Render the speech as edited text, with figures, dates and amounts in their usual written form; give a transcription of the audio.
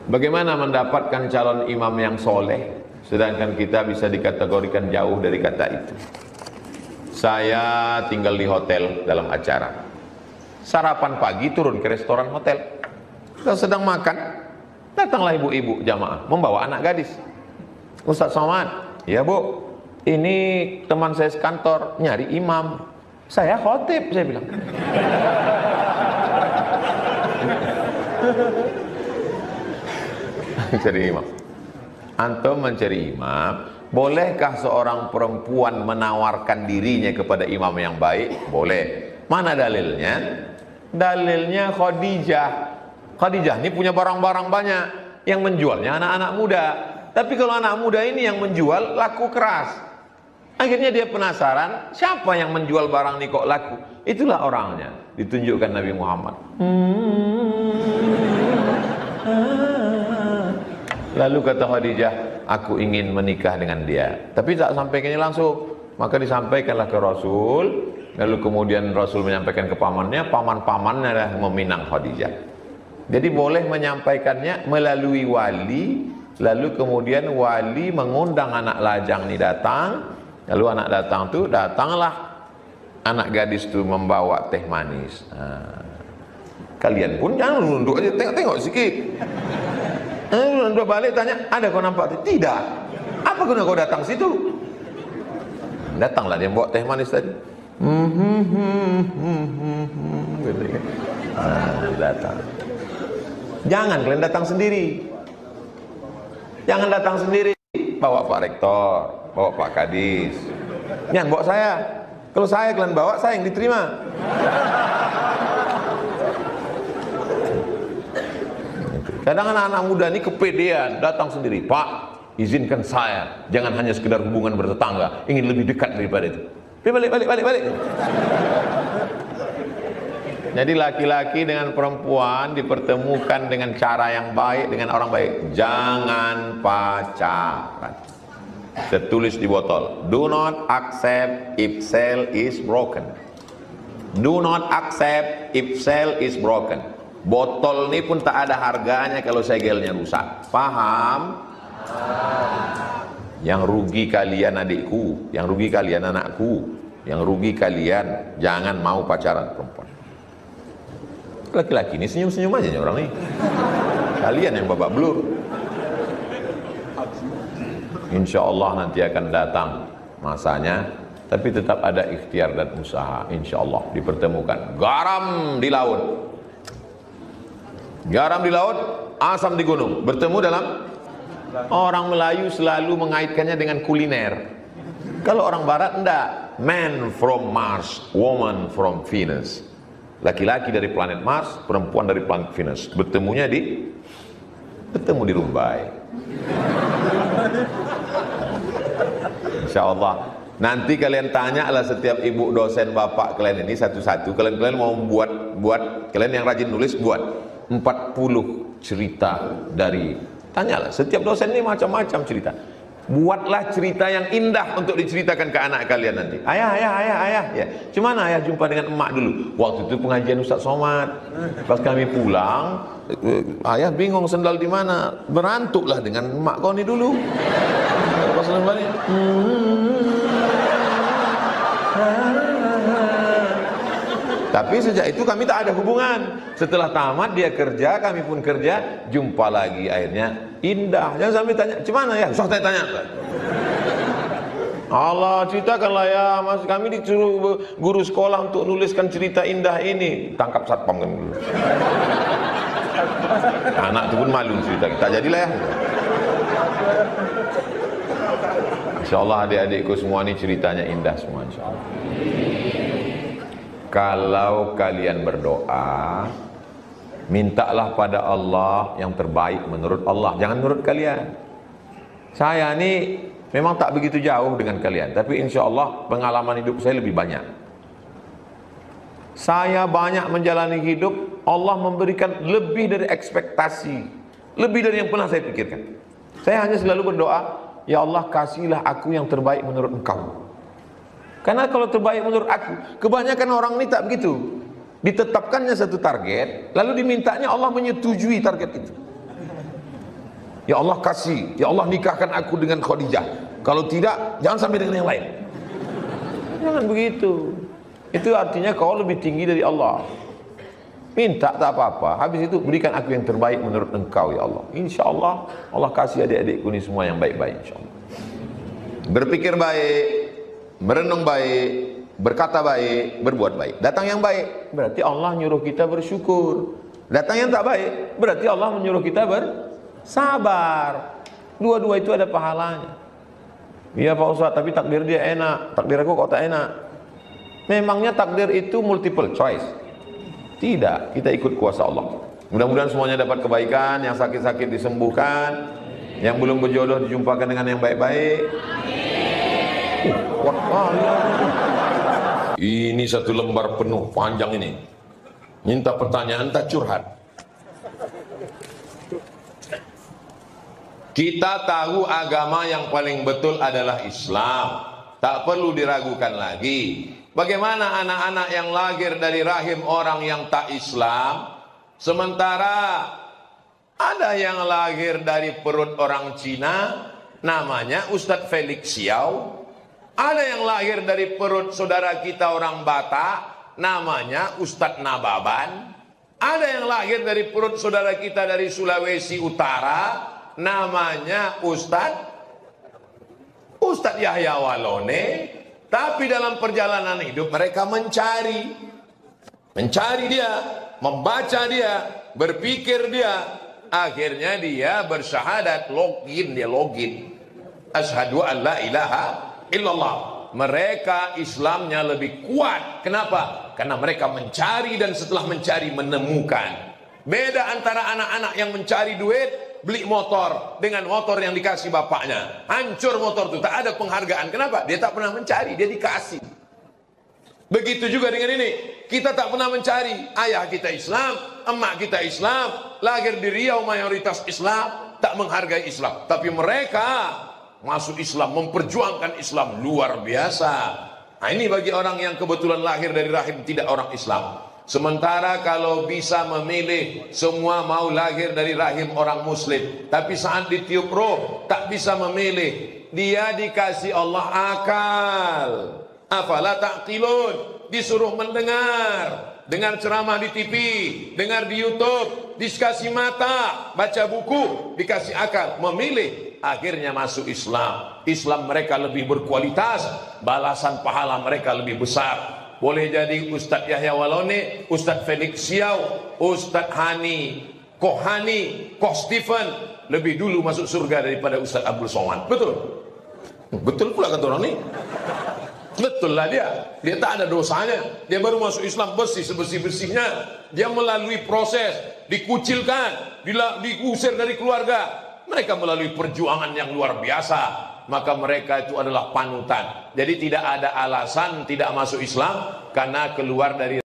Bagaimana mendapatkan calon imam yang soleh, sedangkan kita bisa dikategorikan jauh dari kata itu? Saya tinggal di hotel dalam acara. Sarapan pagi turun ke restoran hotel. Kita sedang makan, datanglah ibu-ibu jamaah membawa anak gadis. Ustaz Somad, ya bu, ini teman saya sekantor nyari imam. Saya khotib, saya bilang. Mencari imam. Antum mencari imam, bolehkah seorang perempuan menawarkan dirinya kepada imam yang baik? Boleh. Mana dalilnya? Dalilnya Khadijah. Khadijah ini punya barang-barang banyak, yang menjualnya anak-anak muda. Tapi kalau anak muda ini yang menjual laku keras. Akhirnya dia penasaran, siapa yang menjual barang ini kok laku? Itulah orangnya, ditunjukkan Nabi Muhammad. Lalu kata Khadijah, aku ingin menikah dengan dia. Tapi tak sampaikannya langsung. Maka disampaikanlah ke Rasul. Lalu kemudian Rasul menyampaikan ke pamannya. Paman-pamannya adalah meminang Khadijah. Jadi boleh menyampaikannya melalui wali. Lalu kemudian wali mengundang anak lajang ini datang. Lalu anak datang tu, datanglah anak gadis tu membawa teh manis. Kalian pun jangan nunduk aja, tengok-tengok sikit. Dua balik tanya, ada kau nampak? Tidak. Apa guna kau datang situ? Datanglah dia bawa teh manis tadi. Datang. Jangan kalian datang sendiri. Jangan datang sendiri. Bawa Pak Rektor, bawa Pak Kadis. Jangan bawa saya. Kalau saya kalian bawa, saya yang diterima. Kadang anak-anak muda ini kepedean, datang sendiri. Pak, izinkan saya, jangan hanya sekedar hubungan bertetangga, ingin lebih dekat daripada itu. Balik. Jadi laki-laki dengan perempuan dipertemukan dengan cara yang baik, dengan orang baik. Jangan pacaran. Tertulis di botol, do not accept if cell is broken. Do not accept if cell is broken. Botol ini pun tak ada harganya kalau segelnya rusak. Paham? Yang rugi kalian adikku, yang rugi kalian anakku, yang rugi kalian jangan mau pacaran perempuan. Laki-laki ini senyum-senyum aja nih orang nih. Kalian yang babak belur. Insya Allah nanti akan datang masanya, tapi tetap ada ikhtiar dan usaha. Insya Allah dipertemukan. Garam di laut. Garam di laut, asam di gunung. Bertemu dalam. Orang Melayu selalu mengaitkannya dengan kuliner. Kalau orang Barat enggak. Man from Mars, woman from Venus. Laki-laki dari planet Mars, perempuan dari planet Venus. Bertemu di Rumbai. Insya Allah. Nanti kalian tanyalah setiap ibu dosen bapak kalian ini satu-satu. Kalian mau buat, kalian yang rajin nulis buat 40 cerita dari, tanyalah setiap dosen ini macam-macam cerita. Buatlah cerita yang indah untuk diceritakan ke anak kalian nanti. Ayah ya. Cuman ayah jumpa dengan emak dulu. Waktu itu pengajian Ustaz Somad. Pas kami pulang, ayah bingung sendal di mana. Berantuklah dengan emak kau ni dulu. Pas balik. Tapi sejak itu kami tak ada hubungan. Setelah tamat dia kerja, kami pun kerja, jumpa lagi akhirnya indah. Jangan sampai tanya, "Gimana ya?" Saya tanya. Allah, ceritakanlah ya, Mas, kami disuruh guru sekolah untuk nuliskan cerita indah ini. Tangkap satpam kami dulu. Anak itu pun malu cerita kita. Jadilah ya. Insyaallah adik-adikku semua ini ceritanya indah semua insyaallah. Kalau kalian berdoa, mintalah pada Allah yang terbaik menurut Allah, jangan menurut kalian. Saya ini memang tak begitu jauh dengan kalian, tapi insya Allah pengalaman hidup saya lebih banyak. Saya banyak menjalani hidup, Allah memberikan lebih dari ekspektasi, lebih dari yang pernah saya pikirkan. Saya hanya selalu berdoa, ya Allah kasihlah aku yang terbaik menurut Engkau. Karena kalau terbaik menurut aku, kebanyakan orang ini tak begitu. Ditetapkannya satu target, lalu dimintanya Allah menyetujui target itu. Ya Allah kasih, ya Allah nikahkan aku dengan Khadijah. Kalau tidak, jangan sampai dengan yang lain. Jangan begitu. Itu artinya kau lebih tinggi dari Allah. Minta tak apa-apa. Habis itu berikan aku yang terbaik menurut engkau ya Allah. Insya Allah Allah kasih adik-adikku ini semua yang baik-baik insya Allah. Berpikir baik, merenung baik, berkata baik, berbuat baik. Datang yang baik, berarti Allah nyuruh kita bersyukur. Datang yang tak baik, berarti Allah menyuruh kita bersabar. Dua-dua itu ada pahalanya. Iya Pak Ustaz, tapi takdir dia enak, takdir aku kok tak enak. Memangnya takdir itu multiple choice? Tidak, kita ikut kuasa Allah. Mudah-mudahan semuanya dapat kebaikan, yang sakit-sakit disembuhkan, yang belum berjodoh dijumpakan dengan yang baik-baik. Ini satu lembar penuh panjang ini. Minta pertanyaan tak curhat. Kita tahu agama yang paling betul adalah Islam. Tak perlu diragukan lagi. Bagaimana anak-anak yang lahir dari rahim orang yang tak Islam, sementara ada yang lahir dari perut orang Cina, namanya Ustadz Felix Xiao. Ada yang lahir dari perut saudara kita orang Batak, namanya Ustadz Nababan. Ada yang lahir dari perut saudara kita dari Sulawesi Utara, namanya Ustadz Yahya Walone. Tapi dalam perjalanan hidup mereka mencari dia, membaca dia, berpikir dia. Akhirnya dia bersyahadat, login. Asyhadu an la ilaha illallah. Mereka Islamnya lebih kuat. Kenapa? Karena mereka mencari dan setelah mencari menemukan. Beda antara anak-anak yang mencari duit, beli motor dengan motor yang dikasih bapaknya. Hancur motor itu, tak ada penghargaan. Kenapa? Dia tak pernah mencari, dia dikasih. Begitu juga dengan ini. Kita tak pernah mencari. Ayah kita Islam, emak kita Islam, lahir di Riau mayoritas Islam, tak menghargai Islam. Tapi mereka masuk Islam, memperjuangkan Islam luar biasa. Nah, ini bagi orang yang kebetulan lahir dari rahim tidak orang Islam. Sementara kalau bisa memilih, semua mau lahir dari rahim orang Muslim. Tapi saat ditiup roh, tak bisa memilih. Dia dikasih Allah akal. Afala ta'qilun, disuruh mendengar, dengar ceramah di TV, dengar di YouTube, dikasih mata, baca buku, dikasih akal, memilih, akhirnya masuk Islam. Islam mereka lebih berkualitas, balasan pahala mereka lebih besar. Boleh jadi Ustadz Yahya Walone, Ustadz Felix Xiao, Ustadz Hani, Koh Stephen lebih dulu masuk surga daripada Ustadz Abdul Somad. Betul? Betul pula kata orang ini. Betul lah dia. Dia tak ada dosanya. Dia baru masuk Islam bersih sebersih-bersihnya. Dia melalui proses, dikucilkan, diusir dari keluarga. Mereka melalui perjuangan yang luar biasa. Maka mereka itu adalah panutan. Jadi tidak ada alasan tidak masuk Islam karena keluar dari